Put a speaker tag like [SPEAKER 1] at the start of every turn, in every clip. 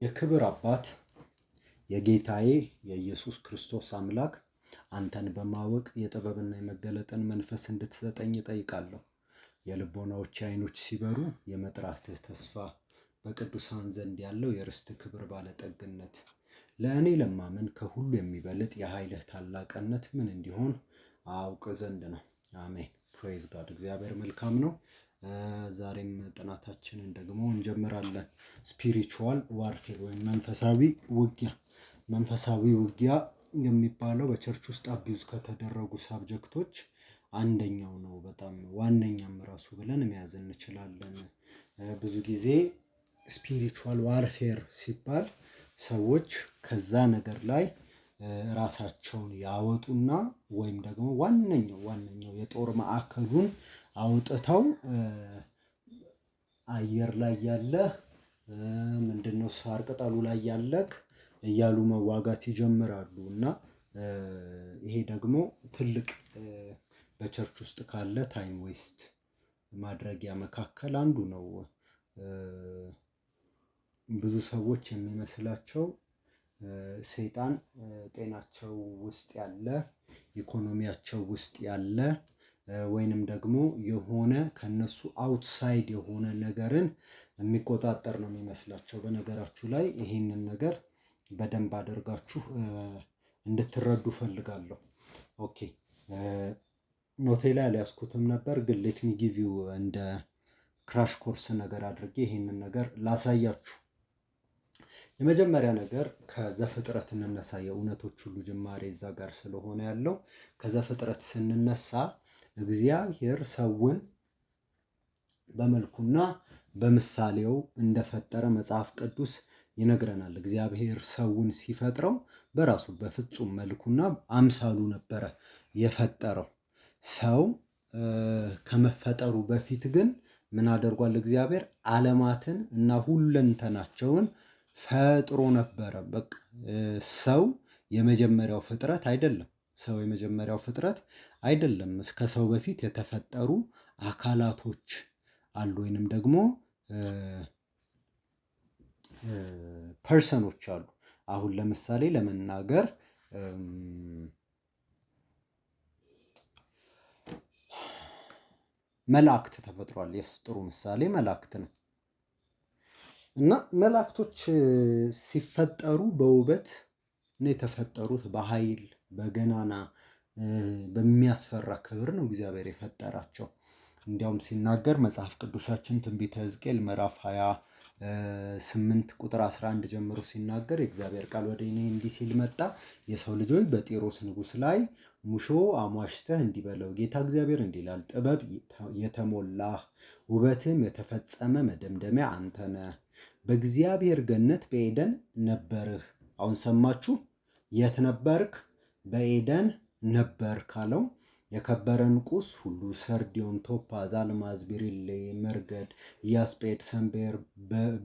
[SPEAKER 1] የክብር አባት የጌታዬ የኢየሱስ ክርስቶስ አምላክ አንተን በማወቅ የጥበብና የመገለጥን መንፈስ እንድትሰጠኝ እጠይቃለሁ። የልቦናዎች ዓይኖች ሲበሩ የመጥራትህ ተስፋ በቅዱሳን ዘንድ ያለው የርስት ክብር ባለጠግነት ለእኔ ለማመን ከሁሉ የሚበልጥ የኃይልህ ታላቅነት ምን እንዲሆን አውቅ ዘንድ ነው። አሜን። ፕሬዝ ጋድ። እግዚአብሔር መልካም ነው። ዛሬም ጥናታችንን ደግሞ እንጀምራለን። ስፒሪቹዋል ዋርፌር ወይም መንፈሳዊ ውጊያ የሚባለው በቸርች ውስጥ አቢዩዝ ከተደረጉ ሳብጀክቶች አንደኛው ነው። በጣም ዋነኛም ራሱ ብለን መያዝ እንችላለን። ብዙ ጊዜ ስፒሪቹዋል ዋርፌር ሲባል ሰዎች ከዛ ነገር ላይ ራሳቸውን ያወጡና ወይም ደግሞ ዋነኛው የጦር ማዕከሉን አውጥተው አየር ላይ ያለ ምንድነው ሳር ቅጠሉ ላይ ያለክ እያሉ መዋጋት ይጀምራሉ። እና ይሄ ደግሞ ትልቅ በቸርች ውስጥ ካለ ታይም ዌስት ማድረጊያ መካከል አንዱ ነው። ብዙ ሰዎች የሚመስላቸው ሰይጣን ጤናቸው ውስጥ ያለ፣ ኢኮኖሚያቸው ውስጥ ያለ ወይንም ደግሞ የሆነ ከነሱ አውትሳይድ የሆነ ነገርን የሚቆጣጠር ነው የሚመስላቸው። በነገራችሁ ላይ ይሄንን ነገር በደንብ አድርጋችሁ እንድትረዱ ፈልጋለሁ። ኦኬ ኖቴ ላይ አልያዝኩትም ነበር፣ ግን ሌት ሚ ጊቭ ዩ እንደ ክራሽ ኮርስ ነገር አድርጌ ይሄንን ነገር ላሳያችሁ። የመጀመሪያ ነገር ከዘፍጥረት እንነሳ። የእውነቶች ሁሉ ጅማሬ እዛ ጋር ስለሆነ ያለው ከዘፍጥረት ስንነሳ እግዚአብሔር ሰውን በመልኩና በምሳሌው እንደፈጠረ መጽሐፍ ቅዱስ ይነግረናል። እግዚአብሔር ሰውን ሲፈጥረው በራሱ በፍጹም መልኩና አምሳሉ ነበረ የፈጠረው። ሰው ከመፈጠሩ በፊት ግን ምን አድርጓል? እግዚአብሔር ዓለማትን እና ሁለንተናቸውን ፈጥሮ ነበረ። በቃ ሰው የመጀመሪያው ፍጥረት አይደለም። ከሰው በፊት የተፈጠሩ አካላቶች አሉ፣ ወይንም ደግሞ ፐርሰኖች አሉ። አሁን ለምሳሌ ለመናገር መላእክት ተፈጥሯል። ጥሩ ምሳሌ መላእክት ነው። እና መላእክቶች ሲፈጠሩ በውበት ነው የተፈጠሩት። በኃይል በገናና በሚያስፈራ ክብር ነው እግዚአብሔር የፈጠራቸው። እንዲያውም ሲናገር መጽሐፍ ቅዱሳችን ትንቢተ ሕዝቅኤል ምዕራፍ 28 ቁጥር 11 ጀምሮ ሲናገር የእግዚአብሔር ቃል ወደ እኔ እንዲህ ሲል መጣ። የሰው ልጆች በጢሮስ ንጉሥ ላይ ሙሾ አሟሽተህ እንዲህ በለው፣ ጌታ እግዚአብሔር እንዲህ ይላል፣ ጥበብ የተሞላህ ውበትም የተፈጸመ መደምደሚያ አንተ ነህ። በእግዚአብሔር ገነት በኤደን ነበርህ። አሁን ሰማችሁ? የት ነበርክ? በኤደን ነበርክ አለው። የከበረ ዕንቁስ ሁሉ ሰርዲዮን፣ ቶፓዝ፣ አልማዝ፣ ቢሪሌ፣ መርገድ፣ ያስጴድ፣ ሰንፔር፣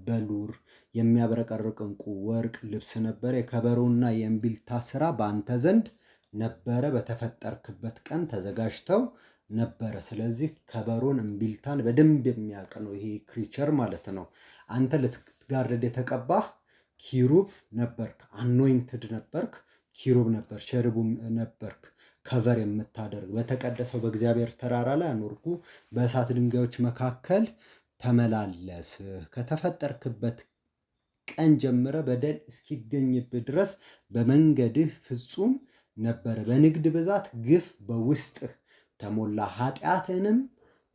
[SPEAKER 1] በሉር የሚያብረቀርቅ ዕንቁ፣ ወርቅ ልብስ ነበረ። የከበሮና የእምቢልታ ስራ በአንተ ዘንድ ነበረ፣ በተፈጠርክበት ቀን ተዘጋጅተው ነበረ። ስለዚህ ከበሮን እምቢልታን በደንብ የሚያውቅ ነው ይሄ ክሪቸር ማለት ነው። አንተ ልትጋርድ የተቀባህ ኪሩብ ነበርክ፣ አኖይንትድ ነበርክ፣ ኪሩብ ነበር፣ ቸርቡም ነበርክ። ከቨር የምታደርግ በተቀደሰው በእግዚአብሔር ተራራ ላይ አኖርኩ፣ በእሳት ድንጋዮች መካከል ተመላለስ። ከተፈጠርክበት ቀን ጀምረ በደል እስኪገኝብህ ድረስ በመንገድህ ፍጹም ነበረ። በንግድ ብዛት ግፍ በውስጥህ ተሞላ፣ ኃጢአትንም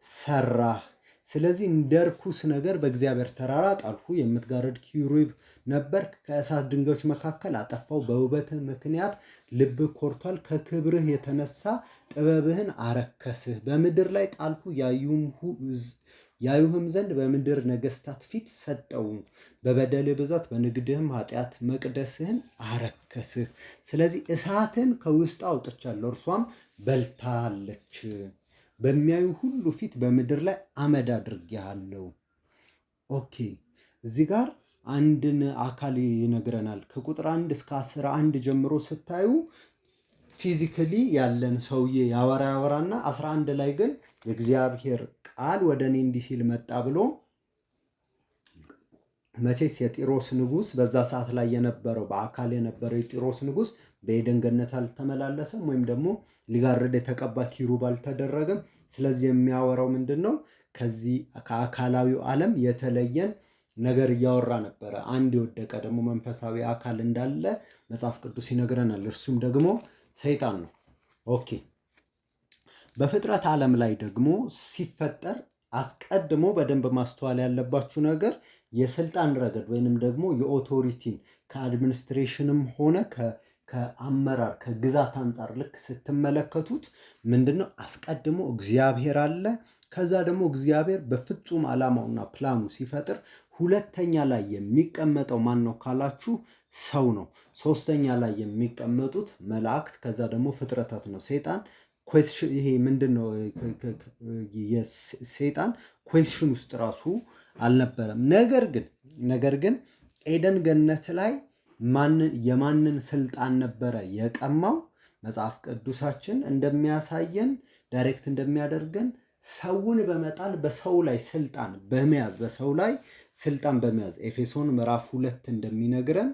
[SPEAKER 1] ሰራህ። ስለዚህ እንደ ርኩስ ነገር በእግዚአብሔር ተራራ ጣልሁ። የምትጋርድ ኪሩብ ነበርክ፣ ከእሳት ድንጋዮች መካከል አጠፋው። በውበትህ ምክንያት ልብህ ኮርቷል፣ ከክብርህ የተነሳ ጥበብህን አረከስህ። በምድር ላይ ጣልሁ፣ ያዩህም ዘንድ በምድር ነገስታት ፊት ሰጠው። በበደልህ ብዛት በንግድህም ኃጢአት መቅደስህን አረከስህ። ስለዚህ እሳትን ከውስጥ አውጥቻለሁ፣ እርሷም በልታለች። በሚያዩ ሁሉ ፊት በምድር ላይ አመድ አድርጌሃለሁ። ኦኬ እዚህ ጋር አንድን አካል ይነግረናል። ከቁጥር 1 እስከ 11 ጀምሮ ስታዩ ፊዚካሊ ያለን ሰውዬ ያወራና 11 ላይ ግን የእግዚአብሔር ቃል ወደ እኔ እንዲህ ሲል መጣ ብሎ መቼስ የጢሮስ ንጉስ በዛ ሰዓት ላይ የነበረው በአካል የነበረው የጢሮስ ንጉስ በኤደን ገነት አልተመላለሰም፣ ወይም ደግሞ ሊጋርድ የተቀባ ኪሩብ አልተደረገም። ስለዚህ የሚያወራው ምንድነው? ከዚህ ከአካላዊው ዓለም የተለየን ነገር እያወራ ነበረ። አንድ የወደቀ ደግሞ መንፈሳዊ አካል እንዳለ መጽሐፍ ቅዱስ ይነግረናል። እርሱም ደግሞ ሰይጣን ነው። ኦኬ። በፍጥረት ዓለም ላይ ደግሞ ሲፈጠር አስቀድሞ በደንብ ማስተዋል ያለባችሁ ነገር የስልጣን ረገድ ወይንም ደግሞ የኦቶሪቲን ከአድሚኒስትሬሽንም ሆነ ከአመራር ከግዛት አንጻር ልክ ስትመለከቱት ምንድነው? አስቀድሞ እግዚአብሔር አለ። ከዛ ደግሞ እግዚአብሔር በፍጹም ዓላማውና ፕላኑ ሲፈጥር ሁለተኛ ላይ የሚቀመጠው ማን ነው ካላችሁ ሰው ነው። ሶስተኛ ላይ የሚቀመጡት መላእክት፣ ከዛ ደግሞ ፍጥረታት ነው። ሰይጣን ይሄ ምንድነው? ሰይጣን ኩዌስችን ውስጥ ራሱ አልነበረም። ነገር ግን ኤደን ገነት ላይ የማንን ስልጣን ነበረ የቀማው? መጽሐፍ ቅዱሳችን እንደሚያሳየን ዳይሬክት እንደሚያደርገን ሰውን በመጣል በሰው ላይ ስልጣን በመያዝ ኤፌሶን ምዕራፍ 2 እንደሚነግረን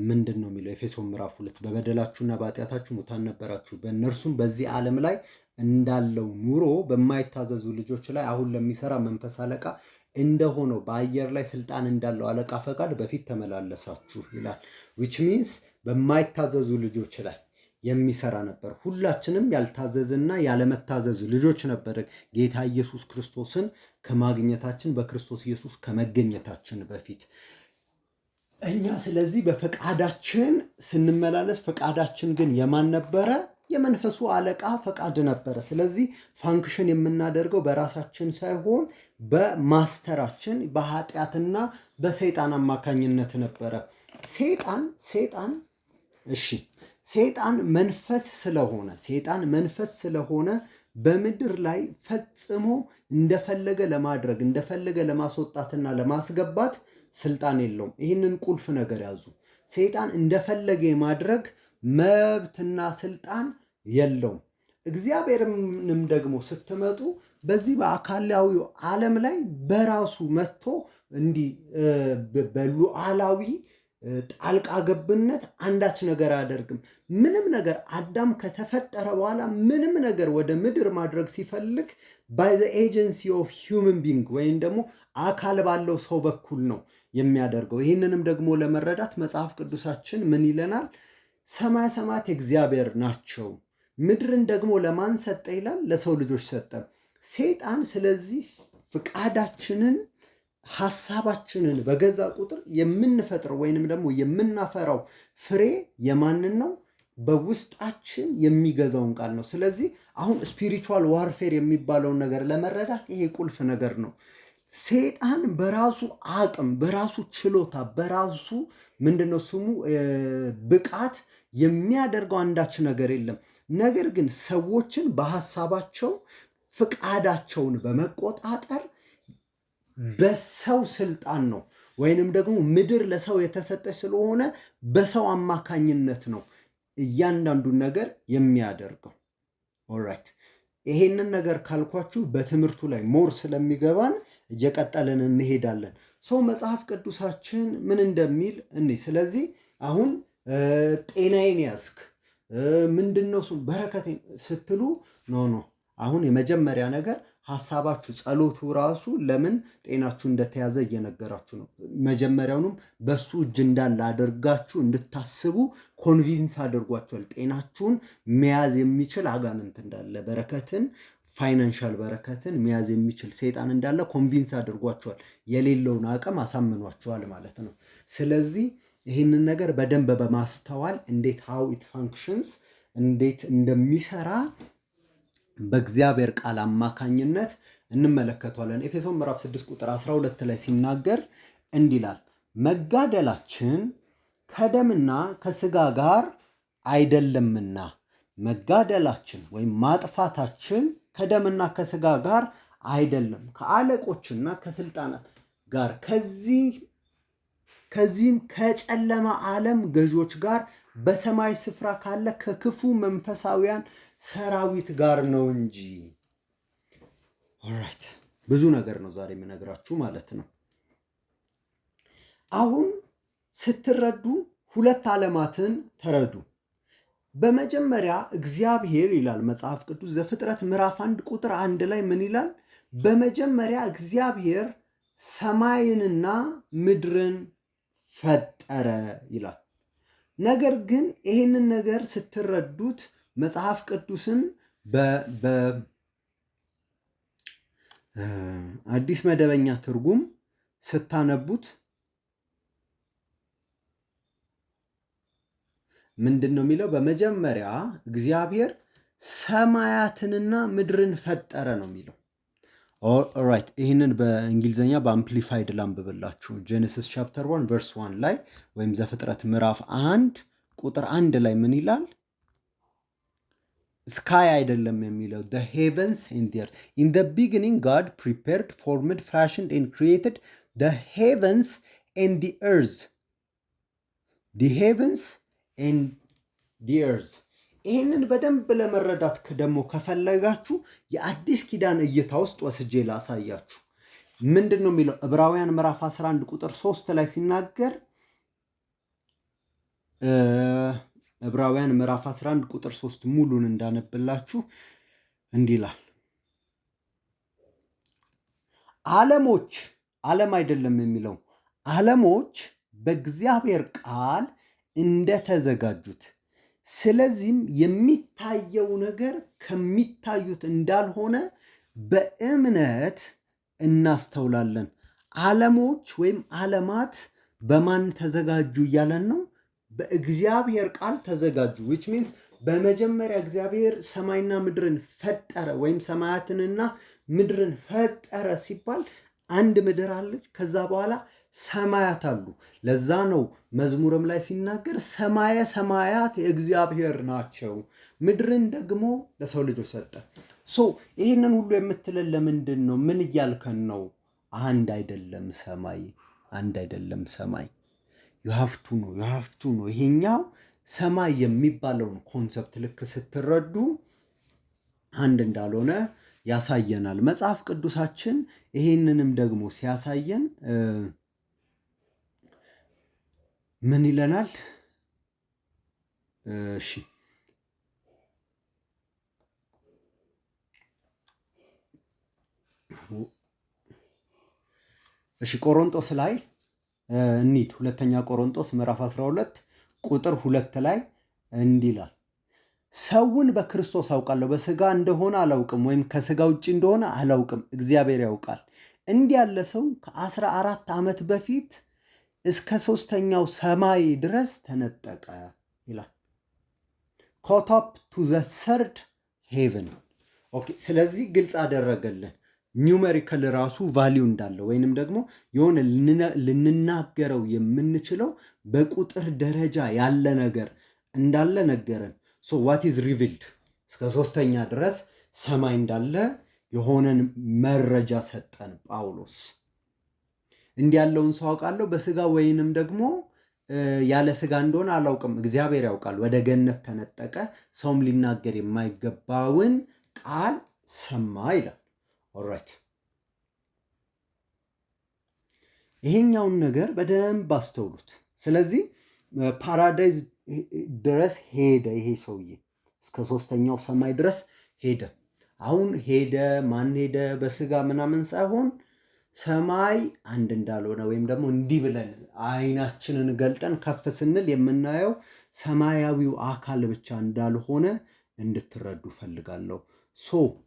[SPEAKER 1] ምንድን ነው የሚለው? ኤፌሶን ምዕራፍ 2 በበደላችሁና በኃጢአታችሁ ሙታን ነበራችሁ፣ በእነርሱም በዚህ ዓለም ላይ እንዳለው ኑሮ በማይታዘዙ ልጆች ላይ አሁን ለሚሰራ መንፈስ አለቃ እንደሆነው በአየር ላይ ስልጣን እንዳለው አለቃ ፈቃድ በፊት ተመላለሳችሁ ይላል። which means በማይታዘዙ ልጆች ላይ የሚሰራ ነበር። ሁላችንም ያልታዘዝና ያለመታዘዝ ልጆች ነበር ጌታ ኢየሱስ ክርስቶስን ከማግኘታችን በክርስቶስ ኢየሱስ ከመገኘታችን በፊት እኛ። ስለዚህ በፈቃዳችን ስንመላለስ፣ ፈቃዳችን ግን የማን ነበረ? የመንፈሱ አለቃ ፈቃድ ነበረ። ስለዚህ ፋንክሽን የምናደርገው በራሳችን ሳይሆን በማስተራችን በኃጢአትና በሰይጣን አማካኝነት ነበረ። ሰይጣን መንፈስ ስለሆነ በምድር ላይ ፈጽሞ እንደፈለገ ለማድረግ እንደፈለገ ለማስወጣትና ለማስገባት ስልጣን የለውም። ይህንን ቁልፍ ነገር ያዙ። ሰይጣን እንደፈለገ የማድረግ መብትና ስልጣን የለውም። እግዚአብሔርንም ደግሞ ስትመጡ በዚህ በአካላዊው ዓለም ላይ በራሱ መጥቶ እንዲህ በሉዓላዊ ጣልቃ ገብነት አንዳች ነገር አያደርግም። ምንም ነገር አዳም ከተፈጠረ በኋላ ምንም ነገር ወደ ምድር ማድረግ ሲፈልግ by the agency of human being ወይም ደግሞ አካል ባለው ሰው በኩል ነው የሚያደርገው። ይህንንም ደግሞ ለመረዳት መጽሐፍ ቅዱሳችን ምን ይለናል? ሰማይ ሰማያት እግዚአብሔር ናቸው፣ ምድርን ደግሞ ለማን ሰጠ ይላል? ለሰው ልጆች ሰጠ። ሰይጣን ስለዚህ ፍቃዳችንን ሐሳባችንን በገዛ ቁጥር የምንፈጥረው ወይንም ደግሞ የምናፈራው ፍሬ የማንን ነው? በውስጣችን የሚገዛውን ቃል ነው። ስለዚህ አሁን ስፒሪቹዋል ዋርፌር የሚባለውን ነገር ለመረዳት ይሄ ቁልፍ ነገር ነው። ሰይጣን በራሱ አቅም፣ በራሱ ችሎታ፣ በራሱ ምንድነው ስሙ ብቃት የሚያደርገው አንዳች ነገር የለም። ነገር ግን ሰዎችን በሐሳባቸው ፍቃዳቸውን በመቆጣጠር በሰው ስልጣን ነው ወይንም ደግሞ ምድር ለሰው የተሰጠች ስለሆነ በሰው አማካኝነት ነው እያንዳንዱን ነገር የሚያደርገው። ኦልራይት፣ ይሄንን ነገር ካልኳችሁ በትምህርቱ ላይ ሞር ስለሚገባን እየቀጠልን እንሄዳለን። ሰው መጽሐፍ ቅዱሳችን ምን እንደሚል ስለዚህ አሁን ጤናዬን ያስክ ምንድነው በረከቴን ስትሉ ኖ አሁን የመጀመሪያ ነገር ሐሳባችሁ ጸሎቱ ራሱ ለምን ጤናችሁ እንደተያዘ እየነገራችሁ ነው። መጀመሪያውንም በሱ እጅ እንዳለ አድርጋችሁ እንድታስቡ ኮንቪንስ አድርጓችኋል። ጤናችሁን መያዝ የሚችል አጋንንት እንዳለ፣ በረከትን ፋይናንሻል በረከትን መያዝ የሚችል ሰይጣን እንዳለ ኮንቪንስ አድርጓችኋል። የሌለውን አቅም አሳምኗችኋል ማለት ነው። ስለዚህ ይህንን ነገር በደንብ በማስተዋል እንዴት how it functions እንዴት እንደሚሰራ በእግዚአብሔር ቃል አማካኝነት እንመለከተዋለን። ኤፌሶን ምዕራፍ 6 ቁጥር 12 ላይ ሲናገር እንዲህ ይላል፣ መጋደላችን ከደምና ከስጋ ጋር አይደለምና። መጋደላችን ወይም ማጥፋታችን ከደምና ከስጋ ጋር አይደለም፣ ከአለቆችና ከስልጣናት ጋር ከዚህም ከጨለማ ዓለም ገዦች ጋር በሰማይ ስፍራ ካለ ከክፉ መንፈሳውያን ሰራዊት ጋር ነው እንጂ። ኦልራይት፣ ብዙ ነገር ነው ዛሬ የምነግራችሁ ማለት ነው። አሁን ስትረዱ ሁለት ዓለማትን ተረዱ። በመጀመሪያ እግዚአብሔር ይላል መጽሐፍ ቅዱስ ዘፍጥረት ምዕራፍ 1 ቁጥር 1 ላይ ምን ይላል? በመጀመሪያ እግዚአብሔር ሰማይንና ምድርን ፈጠረ ይላል። ነገር ግን ይህንን ነገር ስትረዱት መጽሐፍ ቅዱስን በአዲስ መደበኛ ትርጉም ስታነቡት ምንድን ነው የሚለው? በመጀመሪያ እግዚአብሔር ሰማያትንና ምድርን ፈጠረ ነው የሚለው። ኦልራይት፣ ይህንን በእንግሊዝኛ በአምፕሊፋይድ ላንብብላችሁ። ጄኔሲስ ቻፕተር 1 ቨርስ 1 ላይ ወይም ዘፍጥረት ምዕራፍ 1 ቁጥር 1 ላይ ምን ይላል? ስካይ አይደለም የሚለው the heavens and the earth. In the beginning God prepared, formed, fashioned and created the heavens and the earth. The heavens and the earth. ይህንን በደንብ ለመረዳት ደግሞ ከፈለጋችሁ የአዲስ ኪዳን እይታ ውስጥ ወስጄ ላሳያችሁ። ምንድን ነው የሚለው? ዕብራውያን ምዕራፍ 11 ቁጥር 3 ላይ ሲናገር ዕብራውያን ምዕራፍ 11 ቁጥር 3 ሙሉን እንዳነብላችሁ እንዲህ ይላል። ዓለሞች፣ ዓለም አይደለም የሚለው፣ ዓለሞች በእግዚአብሔር ቃል እንደተዘጋጁት፣ ስለዚህም የሚታየው ነገር ከሚታዩት እንዳልሆነ በእምነት እናስተውላለን። ዓለሞች ወይም ዓለማት በማን ተዘጋጁ እያለን ነው? በእግዚአብሔር ቃል ተዘጋጁ። which means በመጀመሪያ እግዚአብሔር ሰማይና ምድርን ፈጠረ ወይም ሰማያትንና ምድርን ፈጠረ ሲባል አንድ ምድር አለች፣ ከዛ በኋላ ሰማያት አሉ። ለዛ ነው መዝሙርም ላይ ሲናገር ሰማየ ሰማያት የእግዚአብሔር ናቸው፣ ምድርን ደግሞ ለሰው ልጆች ሰጠ። ይህንን ሁሉ የምትለን ለምንድን ነው? ምን እያልከን ነው? አንድ አይደለም ሰማይ፣ አንድ አይደለም ሰማይ። የሀፍቱ ነው። ይሄኛው ሰማይ የሚባለውን ኮንሰፕት ልክ ስትረዱ አንድ እንዳልሆነ ያሳየናል መጽሐፍ ቅዱሳችን። ይሄንንም ደግሞ ሲያሳየን ምን ይለናል? እሺ ቆሮንጦስ ላይ እንሂድ። ሁለተኛ ቆሮንጦስ ምዕራፍ 12 ቁጥር 2 ላይ እንዲህ ይላል፣ ሰውን በክርስቶስ አውቃለሁ፣ በስጋ እንደሆነ አላውቅም፣ ወይም ከስጋ ውጭ እንደሆነ አላውቅም፣ እግዚአብሔር ያውቃል። እንዲህ ያለ ሰው ከ14 ዓመት በፊት እስከ 3ኛው ሰማይ ድረስ ተነጠቀ ይላል። caught up to the third heaven። ኦኬ፣ ስለዚህ ግልጽ አደረገልን ኒውሜሪካል ራሱ ቫሊዩ እንዳለው ወይንም ደግሞ የሆነ ልንናገረው የምንችለው በቁጥር ደረጃ ያለ ነገር እንዳለ ነገረን። what is revealed እስከ 3ኛ ድረስ ሰማይ እንዳለ የሆነን መረጃ ሰጠን ጳውሎስ። እንዲህ ያለውን ሰው አውቃለሁ፣ በስጋ ወይንም ደግሞ ያለ ስጋ እንደሆነ አላውቅም፣ እግዚአብሔር ያውቃል። ወደ ገነት ተነጠቀ፣ ሰውም ሊናገር የማይገባውን ቃል ሰማ ይላል። ኦልራይት፣ ይሄኛውን ነገር በደንብ አስተውሉት። ስለዚህ ፓራዳይዝ ድረስ ሄደ ይሄ ሰውዬ፣ እስከ 3ኛው ሰማይ ድረስ ሄደ። አሁን ሄደ ማን ሄደ? በስጋ ምናምን ሳይሆን ሰማይ አንድ እንዳልሆነ ወይም ደግሞ እንዲህ ብለን አይናችንን ገልጠን ከፍ ስንል የምናየው ሰማያዊው አካል ብቻ እንዳልሆነ እንድትረዱ ፈልጋለሁ።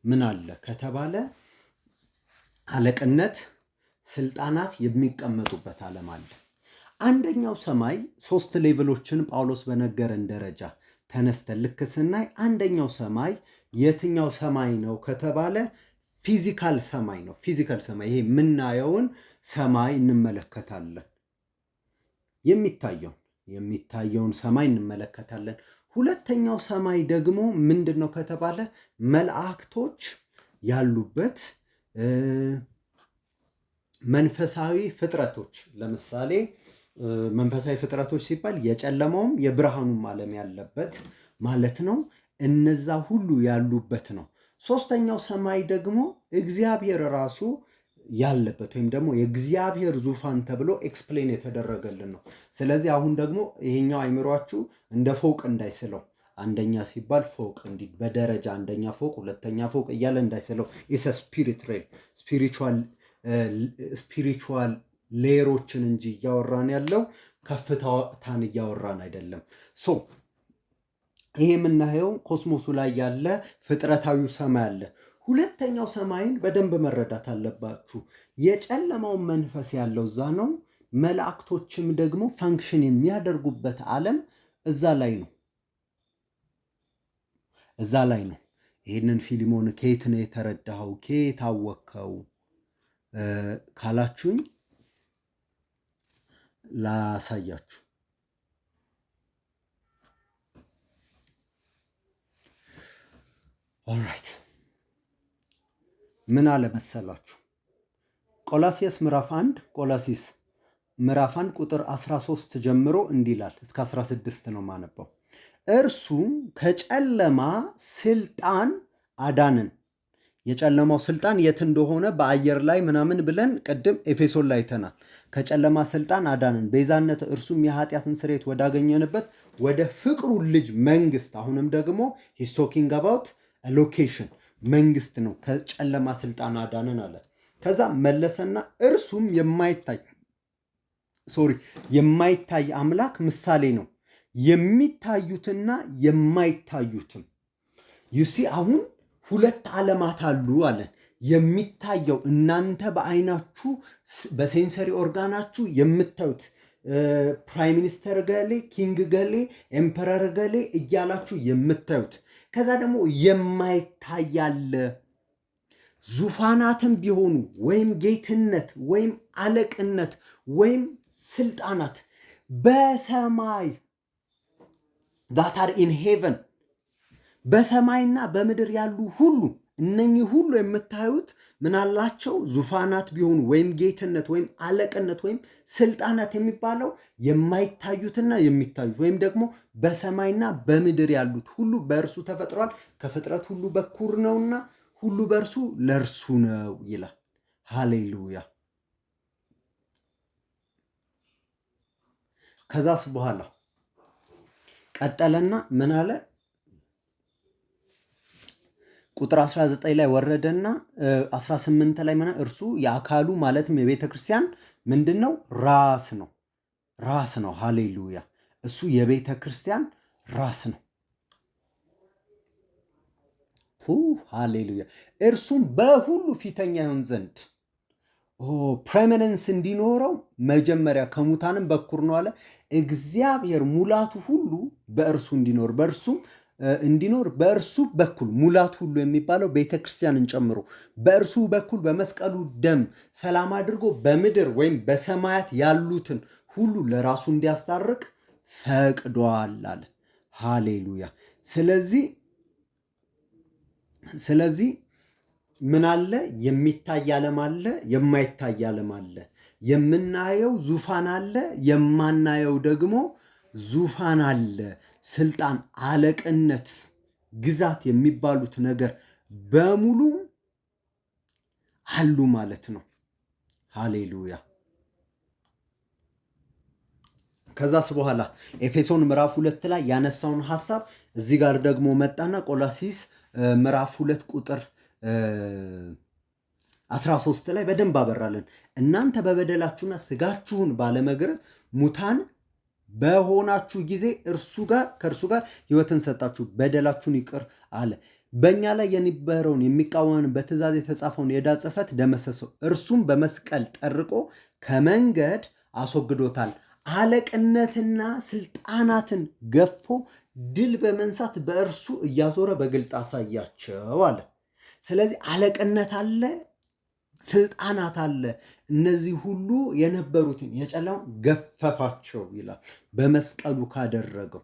[SPEAKER 1] ምን አለ ከተባለ አለቅነት፣ ስልጣናት የሚቀመጡበት ዓለም አለ። አንደኛው ሰማይ 3 ሌቭሎችን ጳውሎስ በነገረን ደረጃ ተነስተን ልክ ስናይ አንደኛው ሰማይ የትኛው ሰማይ ነው ከተባለ ፊዚካል ሰማይ ነው። ፊዚካል ሰማይ ይሄ የምናየውን ሰማይ እንመለከታለን። የሚታየውን ሰማይ እንመለከታለን። ሁለተኛው ሰማይ ደግሞ ምንድን ነው ከተባለ መላእክቶች ያሉበት መንፈሳዊ ፍጥረቶች። ለምሳሌ መንፈሳዊ ፍጥረቶች ሲባል የጨለማውም የብርሃኑም ዓለም ያለበት ማለት ነው። እነዛ ሁሉ ያሉበት ነው። ሶስተኛው ሰማይ ደግሞ እግዚአብሔር ራሱ ያለበት ወይም ደግሞ የእግዚአብሔር ዙፋን ተብሎ ኤክስፕሌን የተደረገልን ነው። ስለዚህ አሁን ደግሞ ይሄኛው አይምሯችሁ እንደ ፎቅ እንዳይስለው፣ አንደኛ ሲባል ፎቅ እንዲህ በደረጃ አንደኛ ፎቅ ሁለተኛ ፎቅ እያለ እንዳይስለው፣ ኢስ ስፒሪት ሬል ስፒሪቹዋል ሌየሮችን እንጂ እያወራን ያለው ከፍታን እያወራን አይደለም። ሶ ይሄ የምናየው ኮስሞሱ ላይ ያለ ፍጥረታዊው ሰማይ አለ። ሁለተኛው ሰማይን በደንብ መረዳት አለባችሁ። የጨለማውን መንፈስ ያለው እዛ ነው። መላእክቶችም ደግሞ ፋንክሽን የሚያደርጉበት ዓለም እዛ ላይ ነው። እዛ ላይ ነው። ይህንን ፊሊሞን ከየት ነው የተረዳኸው? ከየት አወቅከው ካላችሁኝ ላሳያችሁ። ኦልራይት ምን አለ መሰላችሁ? ቆላስይስ ምዕራፍ 1 ቁጥር 13 ጀምሮ እንዲህ ይላል። እስከ 16 ነው ማነበው። እርሱ ከጨለማ ስልጣን አዳንን። የጨለማው ስልጣን የት እንደሆነ በአየር ላይ ምናምን ብለን ቅድም ኤፌሶን ላይ አይተናል። ከጨለማ ስልጣን አዳንን፣ ቤዛነት እርሱም የኃጢአትን ስርየት ወዳገኘንበት ወደ ፍቅሩ ልጅ መንግስት። አሁንም ደግሞ ሂስ ቶኪንግ አባውት ሎኬሽን መንግስት ነው። ከጨለማ ስልጣን አዳንን አለ። ከዛ መለሰና እርሱም የማይታይ አምላክ ምሳሌ ነው፣ የሚታዩትና የማይታዩትም። ዩሲ አሁን ሁለት ዓለማት አሉ አለን። የሚታየው እናንተ በአይናችሁ በሴንሰሪ ኦርጋናችሁ የምታዩት ፕራይም ሚኒስተር ገሌ፣ ኪንግ ገሌ፣ ኤምፐረር ገሌ እያላችሁ የምታዩት። ከዛ ደግሞ የማይታያለ ዙፋናትም ቢሆኑ ወይም ጌትነት ወይም አለቅነት ወይም ስልጣናት በሰማይ that are in heaven በሰማይና በምድር ያሉ ሁሉ እነኚህ ሁሉ የምታዩት ምናላቸው ዙፋናት ቢሆኑ ወይም ጌትነት ወይም አለቅነት ወይም ስልጣናት የሚባለው የማይታዩትና የሚታዩት ወይም ደግሞ በሰማይና በምድር ያሉት ሁሉ በእርሱ ተፈጥሯል፣ ከፍጥረት ሁሉ በኩር ነውና ሁሉ በእርሱ ለእርሱ ነው ይላል። ሃሌሉያ። ከዛስ በኋላ ቀጠለና ምን አለ? ቁጥር 19 ላይ ወረደና 18 ላይ እርሱ የአካሉ ማለትም የቤተ ክርስቲያን ምንድነው? ራስ ነው። ሃሌሉያ። እሱ የቤተ ክርስቲያን ራስ ነው። ሃሌሉያ። እርሱም በሁሉ ፊተኛ ይሆን ዘንድ ፕሬሚነንስ እንዲኖረው መጀመሪያ ከሙታንም በኩር ነው አለ። እግዚአብሔር ሙላቱ ሁሉ በእርሱ እንዲኖር በእርሱ በኩል ሙላቱ ሁሉ የሚባለው ቤተክርስቲያንን ጨምሮ በእርሱ በኩል በመስቀሉ ደም ሰላም አድርጎ በምድር ወይም በሰማያት ያሉትን ሁሉ ለራሱ እንዲያስታርቅ ፈቅዷል አለ። ሃሌሉያ። ስለዚህ ምን አለ? የሚታይ ዓለም አለ፣ የማይታይ ዓለም አለ። የምናየው ዙፋን አለ፣ የማናየው ደግሞ ዙፋን አለ። ስልጣን፣ አለቅነት፣ ግዛት የሚባሉት ነገር በሙሉ አሉ ማለት ነው። ሃሌሉያ። ከዛስ በኋላ ኤፌሶን ምዕራፍ 2 ላይ ያነሳውን ሐሳብ እዚህ ጋር ደግሞ መጣና ቆላስይስ ምዕራፍ 2 ቁጥር 13 ላይ በደንብ አበራለን። እናንተ በበደላችሁና ስጋችሁን ባለመግረዝ ሙታን በሆናችሁ ጊዜ ከእርሱ ጋር ሕይወትን ሰጣችሁ፣ በደላችሁን ይቅር አለ። በእኛ ላይ የነበረውን የሚቃወምን በትእዛዝ የተጻፈውን የዕዳ ጽሕፈት ደመሰሰው፣ እርሱም በመስቀል ጠርቆ ከመንገድ አስወግዶታል። አለቅነትና ስልጣናትን ገፎ ድል በመንሳት በእርሱ እያዞረ በግልጥ አሳያቸው አለ። ስለዚህ አለቅነት አለ፣ ስልጣናት አለ። እነዚህ ሁሉ የነበሩትን የጨለማውን ገፈፋቸው ይላል። በመስቀሉ ካደረገው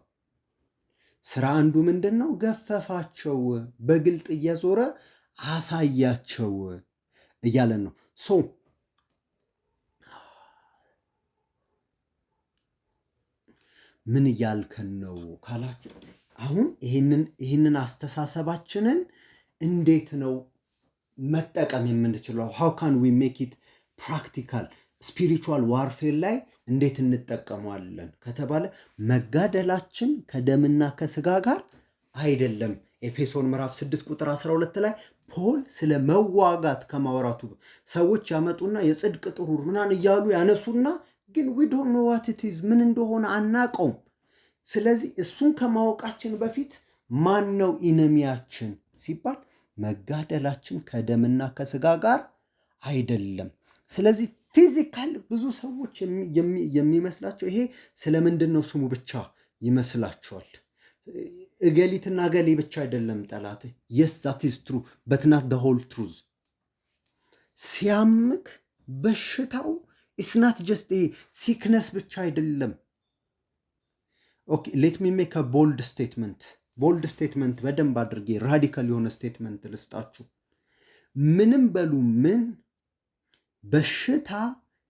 [SPEAKER 1] ስራ አንዱ ምንድን ነው? ገፈፋቸው፣ በግልጥ እየዞረ አሳያቸው እያለን ነው። ምን እያልከን ነው ካላችሁ፣ አሁን ይህንን አስተሳሰባችንን እንዴት ነው መጠቀም የምንችለው? how can we make it practical? ስፒሪቹዋል ዋርፌር ላይ እንዴት እንጠቀመዋለን ከተባለ መጋደላችን ከደምና ከስጋ ጋር አይደለም። ኤፌሶን ምዕራፍ 6 ቁጥር 12 ላይ ፖል ስለ መዋጋት ከማውራቱ ሰዎች ያመጡና የጽድቅ ጥሩር ምናን እያሉ ያነሱና ግን we don't know what it is ምን እንደሆነ አናቀውም። ስለዚህ እሱን ከማወቃችን በፊት ማን ነው ኢነሚያችን ሲባል መጋደላችን ከደምና ከስጋ ጋር አይደለም። ስለዚህ ፊዚካል ብዙ ሰዎች የሚመስላቸው ይሄ ስለምንድን ነው ስሙ ብቻ ይመስላቸዋል። እገሊትና እገሌ ብቻ አይደለም ጠላት። yes that is true but not the whole truth። ሲያምክ በሽታው it's not just a sickness ብቻ አይደለም። okay let me make a bold statement በደንብ አድርጌ ራዲካል የሆነ ስቴትመንት ልስጣችሁ። ምንም በሉ ምን በሽታ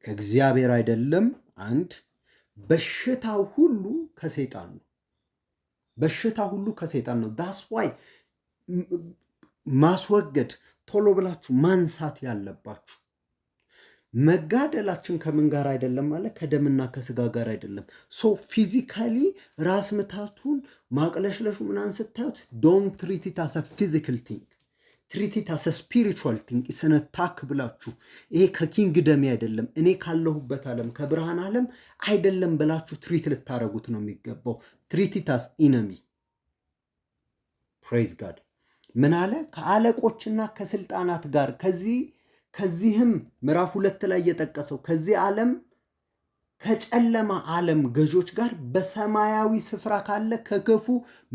[SPEAKER 1] ከእግዚአብሔር አይደለም። አንድ በሽታው ሁሉ ከሰይጣን ነው። በሽታ ሁሉ ከሰይጣን ነው። that's why ማስወገድ ቶሎ ብላችሁ ማንሳት ያለባችሁ። መጋደላችን ከምን ጋር አይደለም ማለት ከደምና ከስጋ ጋር አይደለም። ሶ ፊዚካሊ ራስ ምታቱን ማቅለሽለሹ ምናን ስታዩት don't treat it as a physical thing, treat it as a spiritual thing። ኢስነ ታክ ብላችሁ ይሄ ከኪንግደም አይደለም እኔ ካለሁበት ዓለም ከብርሃን ዓለም አይደለም ብላችሁ ትሪት ልታረጉት ነው የሚገባው። treat it as enemy። praise God። ምን አለ? ከአለቆችና ከስልጣናት ጋር ከዚህም ምዕራፍ 2 ላይ የጠቀሰው ከዚህ ዓለም ከጨለማ ዓለም ገዦች ጋር በሰማያዊ ስፍራ ካለ ከክፉ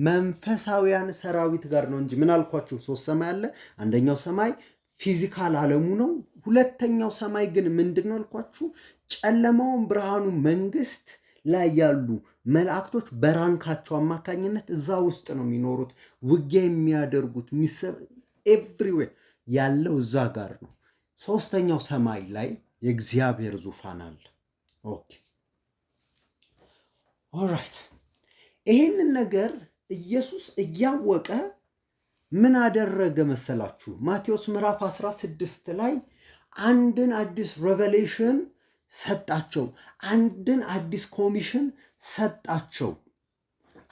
[SPEAKER 1] መንፈሳውያን ሰራዊት ጋር ነው እንጂ። ምን አልኳችሁ? 3 ሰማይ አለ። አንደኛው ሰማይ ፊዚካል ዓለሙ ነው። ሁለተኛው ሰማይ ግን ምንድነው አልኳችሁ? ጨለማውን ብርሃኑ መንግስት ላይ ያሉ መላእክቶች በራንካቸው አማካኝነት እዛ ውስጥ ነው የሚኖሩት። ውጊያ የሚያደርጉት ኤቭሪዌር ያለው እዛ ጋር ነው። ሶስተኛው ሰማይ ላይ የእግዚአብሔር ዙፋን አለ። ኦኬ ኦልራይት። ይሄንን ነገር ኢየሱስ እያወቀ ምን አደረገ መሰላችሁ? ማቴዎስ ምዕራፍ 16 ላይ አንድን አዲስ ሬቨሌሽን ሰጣቸው። አንድን አዲስ ኮሚሽን ሰጣቸው።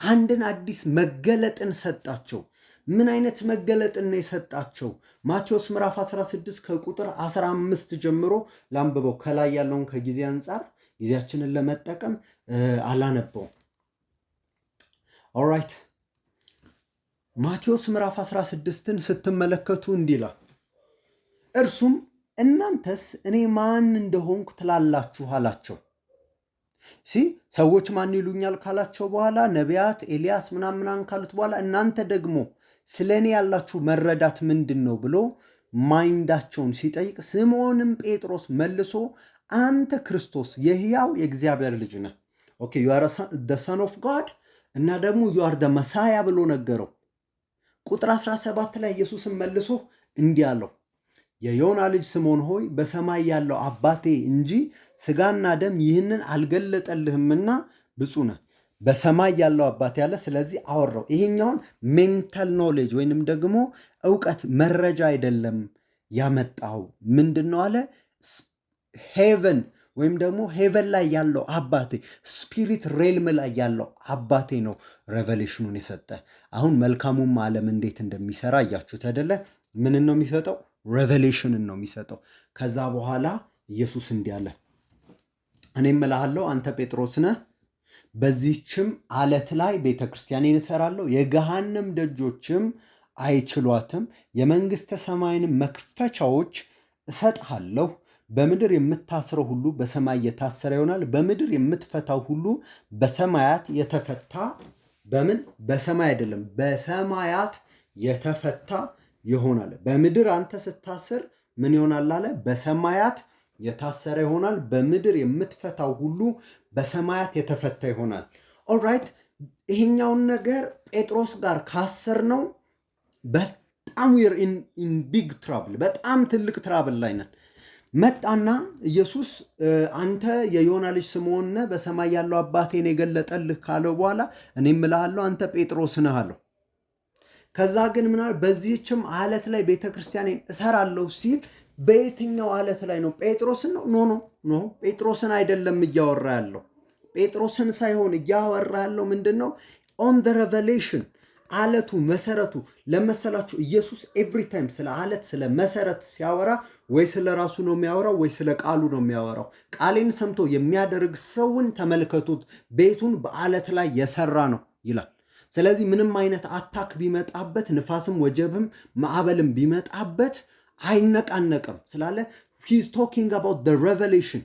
[SPEAKER 1] አንድን አዲስ መገለጥን ሰጣቸው። ምን አይነት መገለጥን ነው የሰጣቸው? ማቴዎስ ምዕራፍ 16 ከቁጥር 15 ጀምሮ ላንብበው። ከላይ ያለውን ከጊዜ አንጻር ጊዜያችንን ለመጠቀም አላነበው። ኦልራይት ማቴዎስ ምዕራፍ 16ን ስትመለከቱ እንዲላል፣ እርሱም እናንተስ እኔ ማን እንደሆንኩ ትላላችሁ አላቸው። ሰዎች ማን ይሉኛል ካላቸው በኋላ ነቢያት ኤልያስ ምናምን ካሉት በኋላ እናንተ ደግሞ ስለኔ ያላችሁ መረዳት ምንድን ነው ብሎ ማይንዳቸውን ሲጠይቅ ስምዖንም ጴጥሮስ መልሶ አንተ ክርስቶስ የሕያው የእግዚአብሔር ልጅ ነህ፣ ኦኬ you are the son of God እና ደግሞ you are the Messiah ብሎ ነገረው። ቁጥር 17 ላይ ኢየሱስም መልሶ እንዲህ አለው፣ የዮና ልጅ ስምዖን ሆይ በሰማይ ያለው አባቴ እንጂ ስጋና ደም ይህንን አልገለጠልህምና ብፁዕ ነህ። በሰማይ ያለው አባቴ ያለ። ስለዚህ አወራው። ይሄኛውን ሜንታል ኖሌጅ ወይንም ደግሞ ዕውቀት መረጃ አይደለም ያመጣው። ምንድነው አለ? ሄቨን ወይም ደግሞ ሄቨን ላይ ያለው አባቴ፣ ስፒሪት ሬልም ላይ ያለው አባቴ ነው ሬቨሌሽኑን የሰጠ። አሁን መልካሙም ዓለም እንዴት እንደሚሰራ እያችሁት አይደለ? ምንን ነው የሚሰጠው? ሬቨሌሽንን ነው የሚሰጠው። ከዛ በኋላ ኢየሱስ እንዲህ አለ፣ እኔም እልሃለሁ አንተ ጴጥሮስ ነህ፣ በዚህችም አለት ላይ ቤተክርስቲያኔን እሰራለሁ፣ የገሃነም ደጆችም አይችሏትም። የመንግስተ ሰማይንም መክፈቻዎች እሰጥሃለሁ። በምድር የምታስረው ሁሉ በሰማይ የታሰረ ይሆናል፣ በምድር የምትፈታው ሁሉ በሰማያት የተፈታ። በምን? በሰማይ አይደለም፣ በሰማያት የተፈታ ይሆናል። በምድር አንተ ስታስር ምን ይሆናል አለ? በሰማያት የታሰረ ይሆናል። በምድር የምትፈታው ሁሉ በሰማያት የተፈታ ይሆናል። ኦልራይት። ይሄኛውን ነገር ጴጥሮስ ጋር ካሰር ነው በጣም ዊር ኢን ቢግ ትራብል፣ በጣም ትልቅ ትራብል ላይ ነን። መጣና ኢየሱስ አንተ የዮና ልጅ ስምዖን ነህ፣ በሰማይ ያለው አባቴን የገለጠልህ ካለው በኋላ እኔም እልሃለሁ አንተ ጴጥሮስ ነህ አለው። ከዛ ግን ምናል በዚህችም አለት ላይ ቤተክርስቲያኔን እሰራለሁ ሲል በየትኛው አለት ላይ ነው? ጴጥሮስን ነው? ኖ ጴጥሮስን አይደለም እያወራ ያለው። ጴጥሮስን ሳይሆን እያወራ ያለው ምንድነው? ኦን ዘ ሬቨሌሽን አለቱ መሰረቱ ለመሰላችሁ ኢየሱስ ኤቭሪ ታይም ስለ አለት ስለ መሰረት ሲያወራ ወይ ስለ ራሱ ነው የሚያወራው ወይ ስለ ቃሉ ነው የሚያወራው። ቃሌን ሰምቶ የሚያደርግ ሰውን ተመልከቱት፣ ቤቱን በአለት ላይ የሰራ ነው ይላል። ስለዚህ ምንም አይነት አታክ ቢመጣበት፣ ንፋስም ወጀብም ማዕበልም ቢመጣበት አይነቃነቅም ስላለ he's talking about the revelation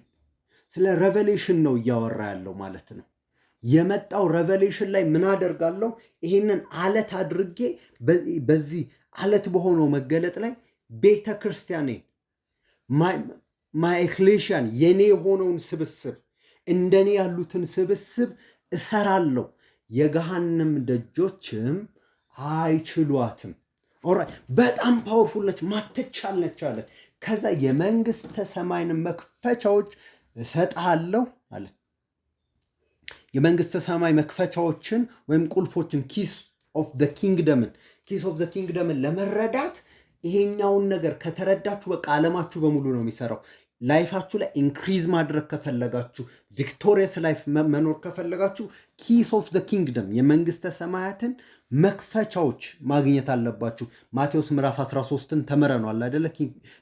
[SPEAKER 1] ስለ ሬቨሌሽን ነው እያወራ ያለው ማለት ነው። የመጣው ሬቨሌሽን ላይ ምን አደርጋለሁ? ይሄንን አለት አድርጌ በዚህ አለት በሆነው መገለጥ ላይ ቤተ ክርስቲያኔን ማይ ኤክሌሽያን የኔ የሆነውን ስብስብ እንደኔ ያሉትን ስብስብ እሰራለሁ፣ የገሃነም ደጆችም አይችሏትም። ኦራይት በጣም ፓወርፉል ነች፣ ማትቻል ነች አለ። ከዛ የመንግስተ ሰማይን መክፈቻዎች እሰጥሃለሁ አለ። የመንግስተ ሰማይ መክፈቻዎችን ወይም ቁልፎችን ኪስ ኦፍ ዘ ኪንግደምን ለመረዳት ይሄኛውን ነገር ከተረዳችሁ በቃ ዓለማችሁ በሙሉ ነው የሚሰራው። ላይፋችሁ ላይ ኢንክሪዝ ማድረግ ከፈለጋችሁ፣ ቪክቶሪየስ ላይፍ መኖር ከፈለጋችሁ ኪስ ኦፍ ዘ ኪንግደም የመንግስተ ሰማያትን መክፈቻዎች ማግኘት አለባችሁ። ማቴዎስ ምዕራፍ 13ን ተምረናል አይደለ?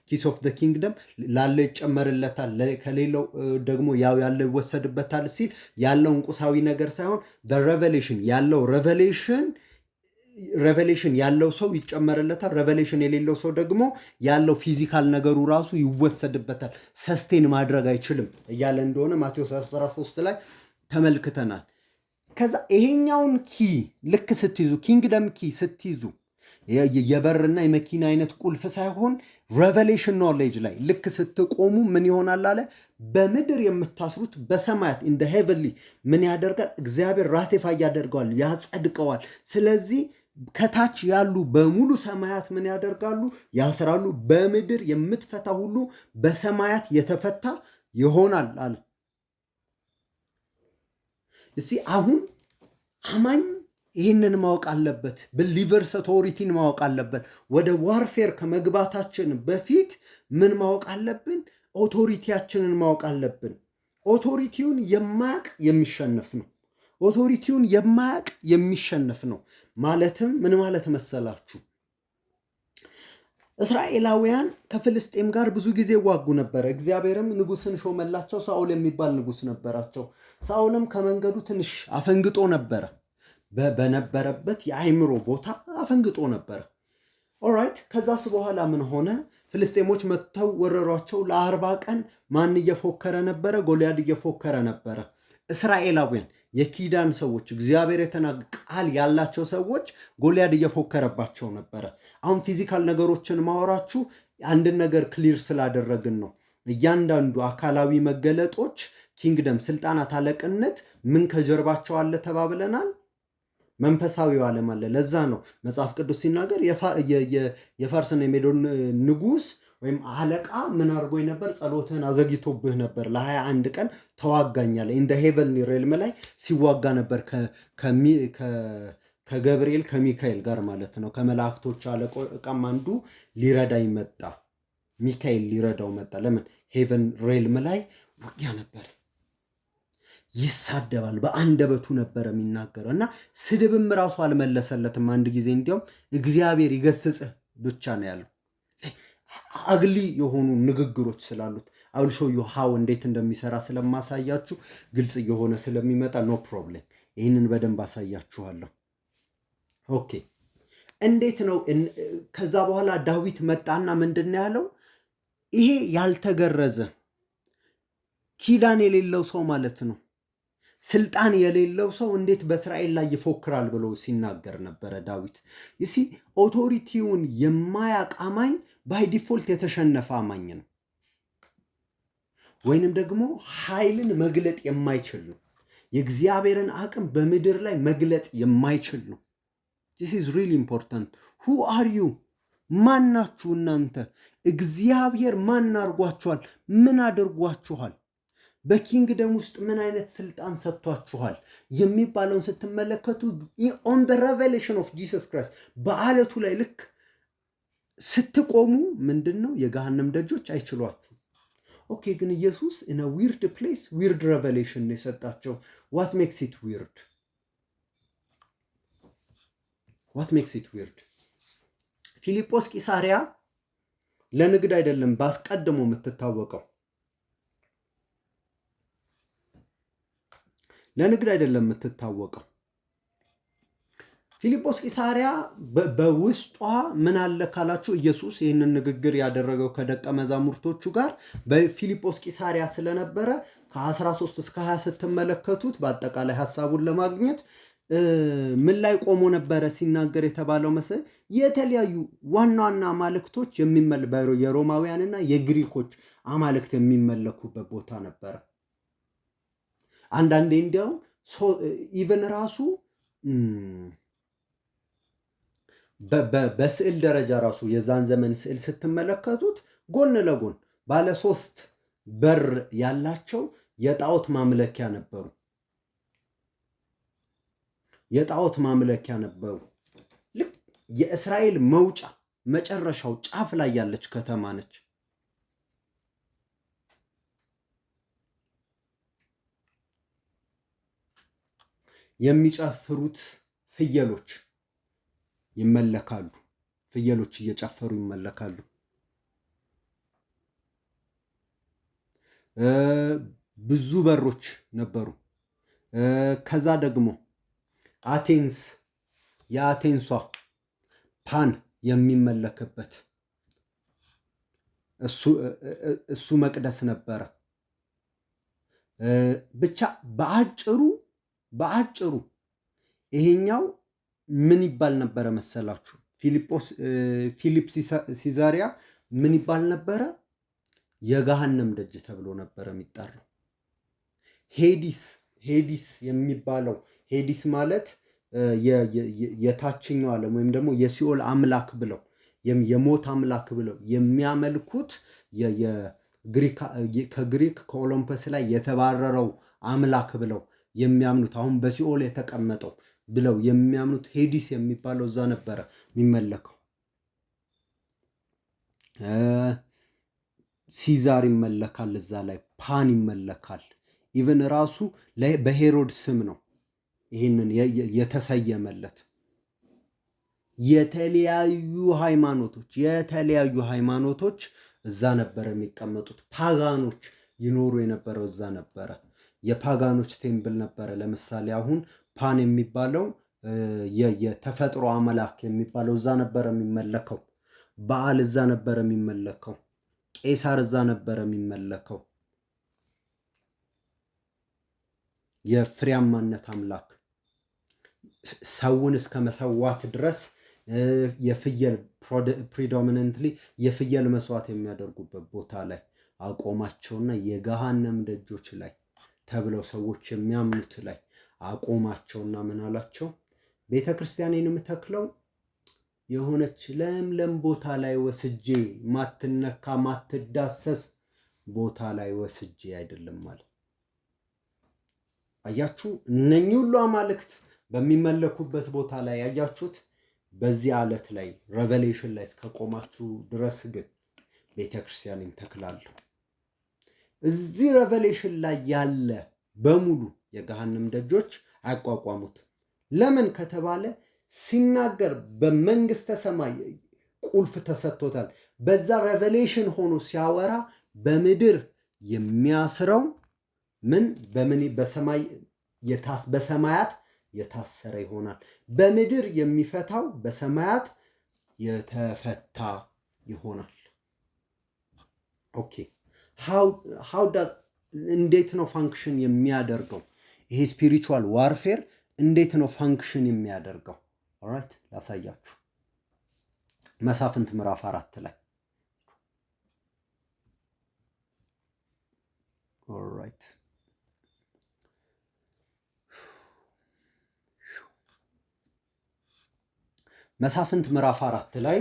[SPEAKER 1] ኪስ ኦፍ ዘ ኪንግደም ላለ ይጨመርለታል፣ ከሌለው ደግሞ ያው ያለው ይወሰድበታል ሲል ያለውን ቁሳዊ ነገር ሳይሆን በሬቨሌሽን ያለው ሬቨሌሽን ያለው ሰው ይጨመርለታል። ሬቨሌሽን የሌለው ሰው ደግሞ ያለው ፊዚካል ነገሩ ራሱ ይወሰድበታል፣ ሰስቴን ማድረግ አይችልም እያለ እንደሆነ ማቴዎስ 13 ላይ ተመልክተናል። ከዛ ይሄኛውን ኪ ልክ ስትይዙ ኪንግደም ኪ ስትይዙ የበርና የመኪና አይነት ቁልፍ ሳይሆን ሬቨሌሽን ኖሌጅ ላይ ልክ ስትቆሙ ምን ይሆናል አለ? በምድር የምታስሩት በሰማያት ኢን ዘ ሄቨንሊ ምን ያደርጋል? እግዚአብሔር ራቲፋይ ያደርገዋል፣ ያጸድቀዋል። ስለዚህ ከታች ያሉ በሙሉ ሰማያት ምን ያደርጋሉ? ያስራሉ። በምድር የምትፈታ ሁሉ በሰማያት የተፈታ ይሆናል አለ። እስኪ አሁን አማኝ ይህንን ማወቅ አለበት። ብሊቨርስ ኦቶሪቲን ማወቅ አለበት። ወደ ዋርፌር ከመግባታችን በፊት ምን ማወቅ አለብን? ኦቶሪቲያችንን ማወቅ አለብን። ኦቶሪቲውን የማያውቅ የሚሸነፍ ነው። ኦቶሪቲውን የማያውቅ የሚሸነፍ ነው። ማለትም ምን ማለት መሰላችሁ? እስራኤላውያን ከፍልስጤም ጋር ብዙ ጊዜ ዋጉ ነበረ። እግዚአብሔርም ንጉሥን ሾመላቸው። ሳኦል የሚባል ንጉሥ ነበራቸው። ሳኦልም ከመንገዱ ትንሽ አፈንግጦ ነበረ። በነበረበት የአይምሮ ቦታ አፈንግጦ ነበረ። ኦራይት ከዛስ በኋላ ምን ሆነ? ፍልስጤሞች መጥተው ወረሯቸው። ለ40 ቀን ማን እየፎከረ ነበረ? ጎልያድ እየፎከረ ነበረ። እስራኤላውያን የኪዳን ሰዎች እግዚአብሔር የተናገረ ቃል ያላቸው ሰዎች ጎልያድ እየፎከረባቸው ነበረ። አሁን ፊዚካል ነገሮችን ማወራችሁ አንድን ነገር ክሊር ስላደረግን ነው። እያንዳንዱ አካላዊ መገለጦች ኪንግደም፣ ስልጣናት፣ አለቅነት ምን ከጀርባቸው አለ ተባብለናል? መንፈሳዊው ዓለም አለ። ለዛ ነው መጽሐፍ ቅዱስ ሲናገር የፋርስና የሜዶን ንጉሥ ወይም አለቃ ምን አድርጎኝ ነበር? ጸሎትህን አዘግይቶብህ ነበር፣ ለ21 ቀን ተዋጋኛለ። ኢን ዘ ሄቨንሊ ሬልም ላይ ሲዋጋ ነበር ከገብርኤል ከሚካኤል ጋር ማለት ነው። ከመላእክቶች አለቃም አንዱ ሊረዳኝ መጣ። ሚካኤል ሊረዳው መጣ። ለምን? ሄቨን ሬልም ላይ ውጊያ ነበር። ይሳደባል፣ በአንደበቱ ነበር የሚናገረው እና ስድብም ራሱ አልመለሰለትም። አንድ ጊዜ እንዲያውም እግዚአብሔር ይገስጽህ ብቻ ነው ያለው። አግሊ የሆኑ ንግግሮች ስላሉት አውል ሾው ዩ ሃው እንዴት እንደሚሰራ ስለማሳያችሁ ግልጽ እየሆነ ስለሚመጣ ኖ ፕሮብሌም፣ ይህንን በደንብ አሳያችኋለሁ። ኦኬ እንዴት ነው? ከዛ በኋላ ዳዊት መጣና ምንድን ያለው? ይሄ ያልተገረዘ ኪዳን የሌለው ሰው ማለት ነው፣ ስልጣን የሌለው ሰው እንዴት በእስራኤል ላይ ይፎክራል ብሎ ሲናገር ነበረ ዳዊት። ይሲ ኦቶሪቲውን የማያውቅ አማኝ ባይ ዲፎልት የተሸነፈ አማኝ ነው፣ ወይንም ደግሞ ኃይልን መግለጥ የማይችል ነው። የእግዚአብሔርን አቅም በምድር ላይ መግለጥ የማይችል ነው። this is really important. who are you? ማን ናችሁ እናንተ? እግዚአብሔር ማን አድርጓችኋል? ምን አድርጓችኋል? በኪንግደም ውስጥ ምን አይነት ስልጣን ሰጥቷችኋል የሚባለውን ስትመለከቱ ኦን ዘ ሬቨሌሽን ኦፍ ጂሰስ ክራይስት በአለቱ ላይ ልክ ስትቆሙ ምንድነው የገሃነም ደጆች አይችሏችሁ። ኦኬ ግን ኢየሱስ in a weird place weird revelation ነው የሰጣቸው። what makes it weird? ፊልጶስ ቂሳሪያ ለንግድ አይደለም ባስቀድሞ የምትታወቀው፣ ለንግድ አይደለም የምትታወቀው። ፊልጶስ ቂሳሪያ በውስጧ ምን አለ ካላችሁ ኢየሱስ ይህንን ንግግር ያደረገው ከደቀ መዛሙርቶቹ ጋር በፊልጶስ ቂሳሪያ ስለነበረ ከ13 እስከ 20 ስትመለከቱት በአጠቃላይ ሐሳቡን ለማግኘት ምን ላይ ቆሞ ነበረ ሲናገር የተባለው መሰል የተለያዩ ዋና ዋና አማልክቶች የሮማውያንና የግሪኮች አማልክት የሚመለኩበት ቦታ ነበረ። አንዳንዴ እንዲያውም ኢቨን ራሱ በስዕል ደረጃ ራሱ የዛን ዘመን ስዕል ስትመለከቱት ጎን ለጎን ባለ 3 በር ያላቸው የጣዖት ማምለኪያ ነበሩ። ልክ የእስራኤል መውጫ መጨረሻው ጫፍ ላይ ያለች ከተማ ነች። የሚጨፍሩት ፍየሎች ይመለካሉ። ፍየሎች እየጨፈሩ ይመለካሉ። ብዙ በሮች ነበሩ። ከዛ ደግሞ አቴንስ የአቴንሷ ፓን የሚመለክበት እሱ መቅደስ ነበረ። ብቻ በአጭሩ ይሄኛው ምን ይባል ነበረ መሰላችሁ? ፊልጵ ሲዛሪያ ምን ይባል ነበረ? የገሃነም ደጅ ተብሎ ነበረ የሚጠራው። ሄዲስ የሚባለው ሄዲስ ማለት የታችኛው ዓለም ወይም ደግሞ የሲኦል አምላክ ብለው የሞት አምላክ ብለው የሚያመልኩት ከግሪክ ከኦሎምፐስ ላይ የተባረረው አምላክ ብለው የሚያምኑት አሁን በሲኦል የተቀመጠው ብለው የሚያምኑት ሄዲስ የሚባለው እዛ ነበረ የሚመለከው። ሲዛር ይመለካል እዛ ላይ፣ ፓን ይመለካል። ኢቨን ራሱ በሄሮድ ስም ነው ይህንን የተሰየመለት። የተለያዩ ሃይማኖቶች እዛ ነበረ የሚቀመጡት። ፓጋኖች ይኖሩ የነበረው እዛ ነበረ። የፓጋኖች ቴምፕል ነበረ። ለምሳሌ አሁን ፓን የሚባለው የተፈጥሮ አምላክ የሚባለው እዛ ነበረ የሚመለከው። በዓል እዛ ነበረ የሚመለከው። ቄሳር እዛ ነበረ የሚመለከው። የፍሬያማነት አምላክ ሰውን እስከ መሰዋት ድረስ የፍየል ፕሪዶሚናንትሊ የፍየል መስዋዕት የሚያደርጉበት ቦታ ላይ አቆማቸውና የገሃነም ደጆች ላይ ተብለው ሰዎች የሚያምኑት ላይ አቆማቸውና ምን አላቸው? ቤተ ክርስቲያኔን የምተክለው የሆነች ለምለም ቦታ ላይ ወስጄ ማትነካ ማትዳሰስ ቦታ ላይ ወስጄ አይደለም ማለት። አያችሁ፣ እነኚህ ሁሉ አማልክት በሚመለኩበት ቦታ ላይ ያያችሁት። በዚህ አለት ላይ ሬቨሌሽን ላይ እስከቆማችሁ ድረስ ግን ቤተክርስቲያንን ተክላለሁ። እዚህ ሬቨሌሽን ላይ ያለ በሙሉ የገሃነም ደጆች አያቋቋሙትም። ለምን ከተባለ ሲናገር በመንግስተ ሰማይ ቁልፍ ተሰጥቶታል። በዛ ሬቨሌሽን ሆኖ ሲያወራ በምድር የሚያስረው በሰማያት የታሰረ ይሆናል። በምድር የሚፈታው በሰማያት የተፈታ ይሆናል። ኦኬ እንዴት ነው ፋንክሽን የሚያደርገው? ይሄ ስፒሪቹዋል ዋርፌር እንዴት ነው ፋንክሽን የሚያደርገው? ኦራይት ላሳያችሁ። መሳፍንት ምዕራፍ 4 ላይ ኦራይት መሳፍንት ምዕራፍ 4 ላይ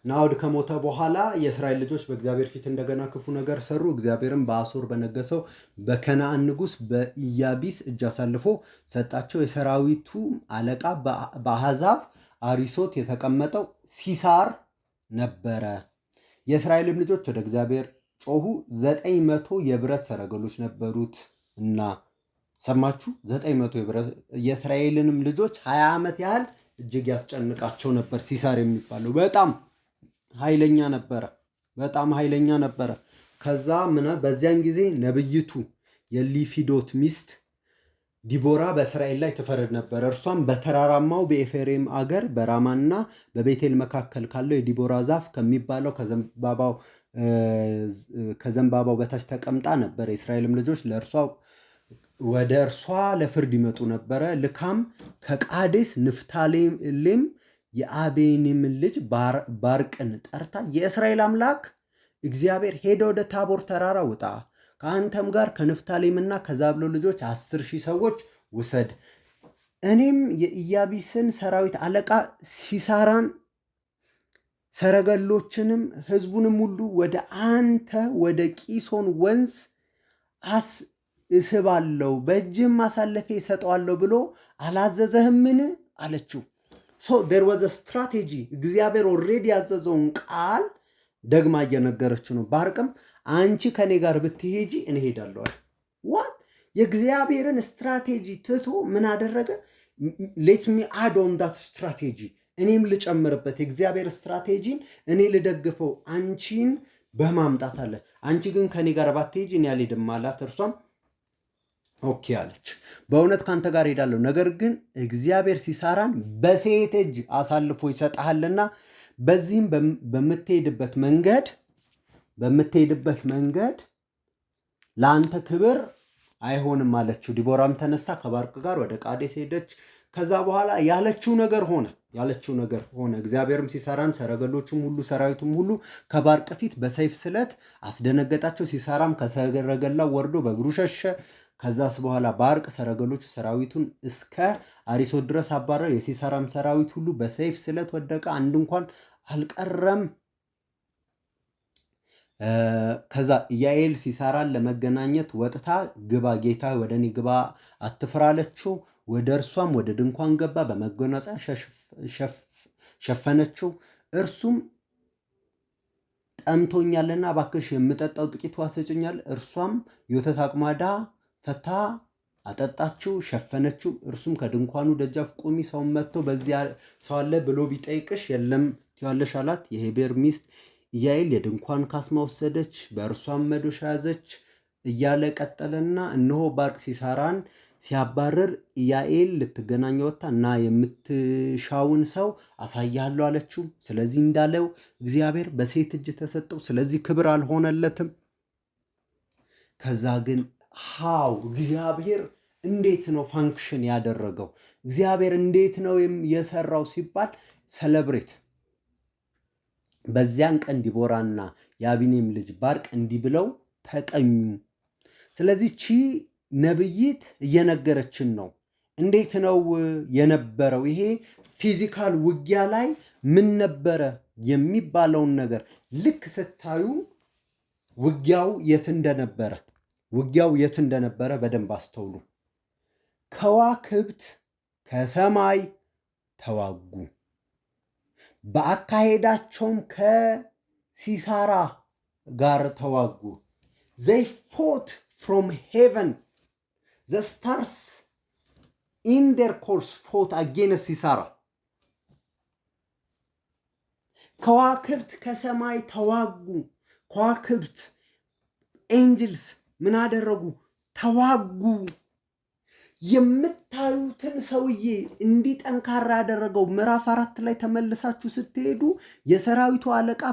[SPEAKER 1] ናዖድ ከሞተ በኋላ የእስራኤል ልጆች በእግዚአብሔር ፊት እንደገና ክፉ ነገር ሰሩ። እግዚአብሔርም በአሦር በነገሰው በከነዓን ንጉሥ በኢያቢስ እጅ አሳልፎ ሰጣቸው። የሰራዊቱ አለቃ በአሕዛብ አሪሶት የተቀመጠው ሲሳር ነበረ። የእስራኤልም ልጆች ወደ እግዚአብሔር ጮሁ። 900 የብረት ሰረገሎች ነበሩት እና ሰማችሁ፣ 900 የብረት የእስራኤልንም ልጆች 20 ዓመት ያህል እጅግ ያስጨንቃቸው ነበር። ሲሳር የሚባለው በጣም ኃይለኛ ነበረ፣ በጣም ኃይለኛ ነበረ። ከዛ በዚያን ጊዜ ነብይቱ የሊፊዶት ሚስት ዲቦራ በእስራኤል ላይ ትፈርድ ነበር። እርሷም በተራራማው በኤፍሬም አገር በራማና በቤቴል መካከል ካለው የዲቦራ ዛፍ ከሚባለው ከዘንባባው በታች ተቀምጣ ነበር። የእስራኤልም ልጆች ወደ እርሷ ለፍርድ ይመጡ ነበረ። ልካም ከቃዴስ ንፍታሌም የአቤኒምን ልጅ ባርቅን ጠርታ የእስራኤል አምላክ እግዚአብሔር ሄደ ወደ ታቦር ተራራ ውጣ፣ ከአንተም ጋር ከንፍታሌምና ከዛብሎን ልጆች 10,000 ሰዎች ውሰድ፣ እኔም የኢያቢስን ሰራዊት አለቃ ሲሳራን ሰረገሎችንም ሕዝቡንም ሁሉ ወደ አንተ ወደ ቂሶን ወንዝ እስባለሁ፣ በእጅም አሳልፌ እሰጠዋለሁ ብሎ አላዘዘህምን አለችው። there was a strategy። እግዚአብሔር ኦልሬዲ ያዘዘውን ቃል ደግማ እየነገረችው ነው። ባርቅም አንቺ ከኔ ጋር ብትሄጂ እኔ ሄዳለሁ አለ። የእግዚአብሔርን ስትራቴጂ ትቶ ምን አደረገ? ሌት ሚ አድ ኦን ዳት ስትራቴጂ፣ እኔም ልጨምርበት፣ የእግዚአብሔር ስትራቴጂን እኔ ልደግፈው፣ አንቺን በማምጣት አለ። አንቺ ግን ከኔ ጋር ባትሄጂ እኔ አልሄድም አላት። እርሷም ኦኬ አለች። በእውነት ካንተ ጋር ሄዳለሁ፣ ነገር ግን እግዚአብሔር ሲሳራን በሴት እጅ አሳልፎ ይሰጥሃልና በዚህም በምትሄድበት መንገድ ለአንተ ክብር አይሆንም አለችው። ዲቦራም ተነስታ ከባርቅ ጋር ወደ ቃዴስ ሄደች። ከዛ በኋላ ያለችው ነገር ሆነ። እግዚአብሔርም ሲሳራን ሰረገሎቹም ሁሉ ሰራዊቱም ሁሉ ከባርቅ ፊት በሰይፍ ስለት አስደነገጣቸው። ሲሳራም ከሰረገላው ወርዶ በእግሩ ሸሸ። ከዛስ በኋላ ባርቅ ሰረገሎቹ ሰራዊቱን እስከ አሪሶት ድረስ አባረረ። የሲሳራም ሰራዊት ሁሉ በሰይፍ ስለት ወደቀ፣ አንድ እንኳን አልቀረም። ከዛ ኢያኤል ሲሳራን ለመገናኘት ወጥታ ግባ፣ ጌታ ወደ እኔ ግባ፣ አትፍራ አለችው። ወደ እርሷም ወደ ድንኳን ገባ፣ በመጎናጸፊያ ሸፈነችው። እርሱም ጠምቶኛልና እባክሽ የምጠጣው ጥቂት ውሃ ስጭኛል። እርሷም የወተት አቁማዳ ፈታ አጠጣችው፣ ሸፈነችው። እርሱም ከድንኳኑ ደጃፍ ቁሚ፣ ሰውን መጥቶ በዚያ ሰው አለ ብሎ ቢጠይቅሽ የለም ትያለሽ አላት። የሄቤር ሚስት ኢያኤል የድንኳን ካስማ ወሰደች፣ በእርሷም መዶሻ ያዘች እያለ ቀጠለና እነሆ ባርቅ ሲሳራን ሲያባረር ኢያኤል ልትገናኝ ወጥታ እና የምትሻውን ሰው አሳያለሁ አለችው። ስለዚህ እንዳለው እግዚአብሔር በሴት እጅ ተሰጠው፣ ስለዚህ ክብር አልሆነለትም። ከዛ ግን እግዚአብሔር እንዴት ነው ፋንክሽን ያደረገው? እግዚአብሔር እንዴት ነው የሰራው ሲባል ሰለብሬት። በዚያን ቀን ዲቦራና የአቢኔም ልጅ ባርቅ እንዲህ ብለው ተቀኙ። ስለዚህ ነብይት እየነገረችን ነው። እንዴት ነው የነበረው? ይሄ ፊዚካል ውጊያ ላይ ምን ነበረ የሚባለውን ነገር ልክ ስታዩ ውጊያው የት እንደነበረ በደንብ አስተውሉ። ከዋክብት ከሰማይ ተዋጉ፣ በአካሄዳቸውም ከሲሳራ ጋር ተዋጉ። they fought from heaven, the stars in their course fought against ሲሳራ። ከዋክብት ከሰማይ ተዋጉ። ከዋክብት ኤንጅልስ ምን አደረጉ? ተዋጉ። የምታዩትን ሰውዬ እንዲህ ጠንካራ ያደረገው ምዕራፍ 4 ላይ ተመልሳችሁ ስትሄዱ የሰራዊቱ አለቃ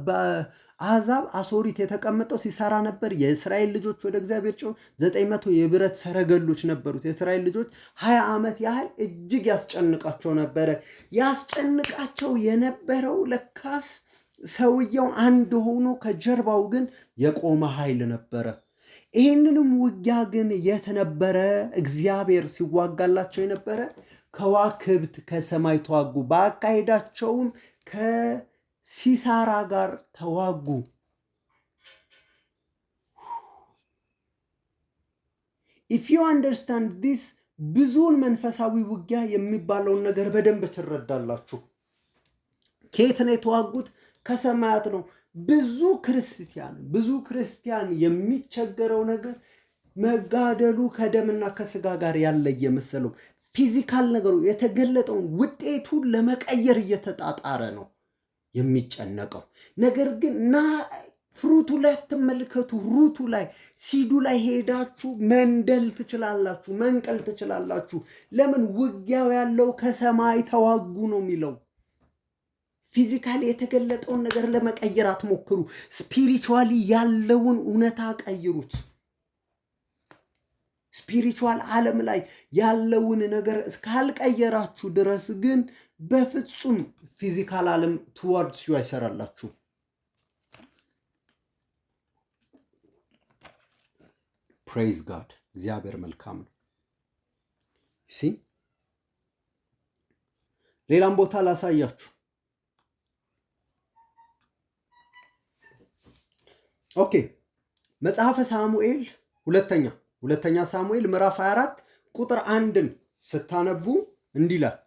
[SPEAKER 1] በአሕዛብ አሶሪት የተቀመጠው ሲሳራ ነበር። የእስራኤል ልጆች ወደ እግዚአብሔር ጮሁ። 900 የብረት ሰረገሎች ነበሩት። የእስራኤል ልጆች 20 ዓመት ያህል እጅግ ያስጨንቃቸው ነበረ። ያስጨንቃቸው የነበረው ለካስ ሰውየው አንድ ሆኖ ከጀርባው ግን የቆመ ኃይል ነበረ። ይህንንም ውጊያ ግን የት ነበረ እግዚአብሔር ሲዋጋላቸው የነበረ? ከዋክብት ከሰማይ ተዋጉ፣ በአካሄዳቸውም ሲሳራ ጋር ተዋጉ። if you understand this ብዙውን መንፈሳዊ ውጊያ የሚባለውን ነገር በደንብ ትረዳላችሁ። ከየት ነው የተዋጉት? ከሰማያት ነው። ብዙ ክርስቲያን የሚቸገረው ነገር መጋደሉ ከደምና ከስጋ ጋር ያለ የመሰለው ፊዚካል ነገሩ የተገለጠውን ውጤቱን ለመቀየር እየተጣጣረ ነው የሚጨነቀው። ነገር ግን ፍሩቱ ላይ ተመልከቱ። ሩቱ ላይ ሲዱ ላይ ሄዳችሁ መንደል ትችላላችሁ፣ መንቀል ትችላላችሁ። ለምን? ውጊያው ያለው ከሰማይ ተዋጉ ነው የሚለው። ፊዚካሊ የተገለጠውን ነገር ለመቀየር አትሞክሩ። ስፒሪቹዋሊ ያለውን እውነታ ቀይሩት። ስፒሪቹዋል ዓለም ላይ ያለውን ነገር እስካልቀየራችሁ ድረስ ግን በፍጹም ፊዚካል ዓለም ቱዋርድስ ዩ አይሰራላችሁ። ፕሬዝ ጋድ። እግዚአብሔር መልካም ነው። ሌላም ቦታ ላሳያችሁ። ኦኬ፣ መጽሐፈ ሳሙኤል ሁለተኛ ሳሙኤል ምዕራፍ 24 ቁጥር 1ን ስታነቡ እንዲህ ይላል።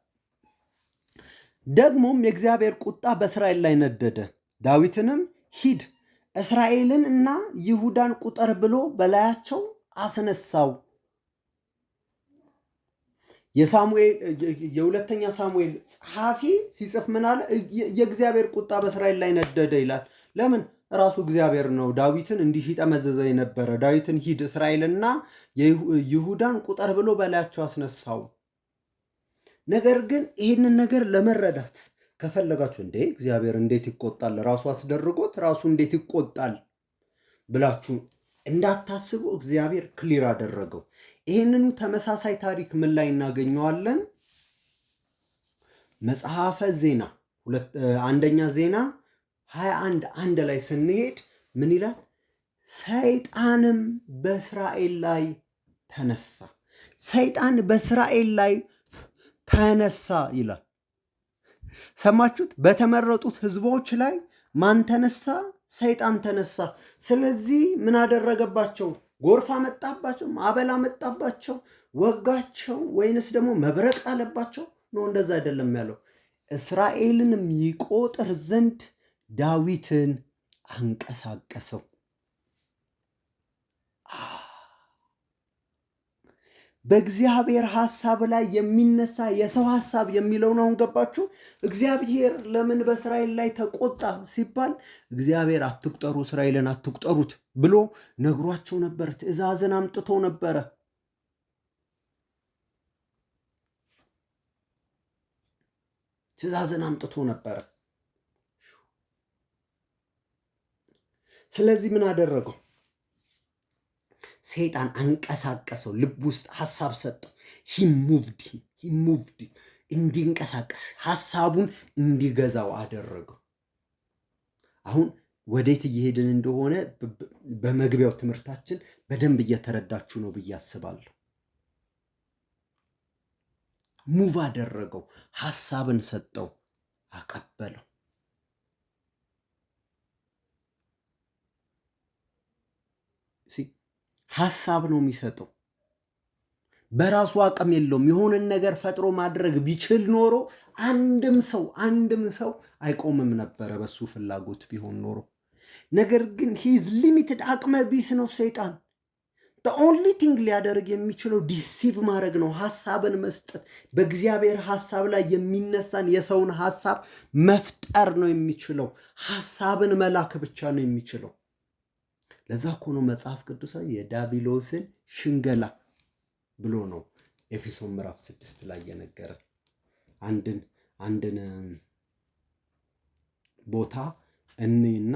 [SPEAKER 1] ደግሞም የእግዚአብሔር ቁጣ በእስራኤል ላይ ነደደ፣ ዳዊትንም ሂድ እስራኤልን እና ይሁዳን ቁጠር ብሎ በላያቸው አስነሳው። የሁለተኛ ሳሙኤል ጸሐፊ ሲጽፍ ምን አለ? የእግዚአብሔር ቁጣ በእስራኤል ላይ ነደደ ይላል። ለምን? ራሱ እግዚአብሔር ነው ዳዊትን እንዲህ ሲጠመዘዘው የነበረ። ዳዊትን ሂድ እስራኤልና ይሁዳን ቁጠር ብሎ በላያቸው አስነሳው። ነገር ግን ይህንን ነገር ለመረዳት ከፈለጋችሁ እግዚአብሔር እንዴት ይቆጣል? ራሱ አስደርጎት ራሱ እንዴት ይቆጣል ብላችሁ እንዳታስቡ እግዚአብሔር ክሊር አደረገው። ይህንኑ ተመሳሳይ ታሪክ ምን ላይ እናገኘዋለን? መጽሐፈ ዜና አንደኛ ዜና 21:1 ላይ ስንሄድ ምን ይላል? ሰይጣንም በእስራኤል ላይ ተነሳ። ሰይጣን በእስራኤል ላይ ተነሳ ይላል። ሰማችሁት? በተመረጡት ህዝቦች ላይ ማን ተነሳ? ሰይጣን ተነሳ። ስለዚህ ምን አደረገባቸው? ጎርፍ አመጣባቸው? ማዕበል አመጣባቸው? ወጋቸው? ወይንስ ደግሞ መብረቅ አለባቸው? ነው እንደዛ አይደለም ያለው። እስራኤልንም ይቆጥር ዘንድ ዳዊትን አንቀሳቀሰው። በእግዚአብሔር ሐሳብ ላይ የሚነሳ የሰው ሐሳብ የሚለውን አሁን ገባችሁ? እግዚአብሔር ለምን በእስራኤል ላይ ተቆጣ ሲባል እግዚአብሔር አትቁጠሩ፣ እስራኤልን አትቁጠሩት ብሎ ነግሯቸው ነበር። ትእዛዝን አምጥቶ ነበረ። ስለዚህ ምን አደረገው? ሰይጣን አንቀሳቀሰው። ልብ ውስጥ ሐሳብ ሰጠው። ሂሙቭድ እንዲንቀሳቀስ ሐሳቡን እንዲገዛው አደረገው። አሁን ወዴት እየሄድን እንደሆነ በመግቢያው ትምህርታችን በደንብ እየተረዳችሁ ነው ብዬ አስባለሁ። ሙቭ አደረገው፣ ሐሳብን ሰጠው፣ አቀበለው። ሐሳብ ነው የሚሰጠው። በራሱ አቅም የለውም። የሆነን ነገር ፈጥሮ ማድረግ ቢችል ኖሮ አንድም ሰው አይቆምም ነበረ በሱ ፍላጎት ቢሆን ኖሮ። ነገር ግን ሂዝ ሊሚትድ አቅመ ቢስ ነው ሰይጣን። ኦንሊ ቲንግ ሊያደርግ የሚችለው ዲሲቭ ማድረግ ነው፣ ሐሳብን መስጠት። በእግዚአብሔር ሐሳብ ላይ የሚነሳን የሰውን ሐሳብ መፍጠር ነው የሚችለው። ሐሳብን መላክ ብቻ ነው የሚችለው። ለዛ እኮ ነው መጽሐፍ ቅዱሳዊ የዳቢሎስን ሽንገላ ብሎ ነው ኤፌሶን ምዕራፍ 6 ላይ የነገረ። አንድን ቦታ እኔና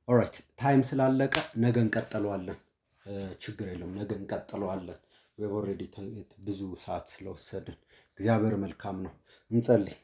[SPEAKER 1] ኦልራይት ታይም ስላለቀ ነገ እንቀጥለዋለን። ችግር የለውም፣ ነገ እንቀጥለዋለን። ኦልሬዲ ብዙ ሰዓት ስለወሰድን እግዚአብሔር መልካም ነው። እንጸልይ።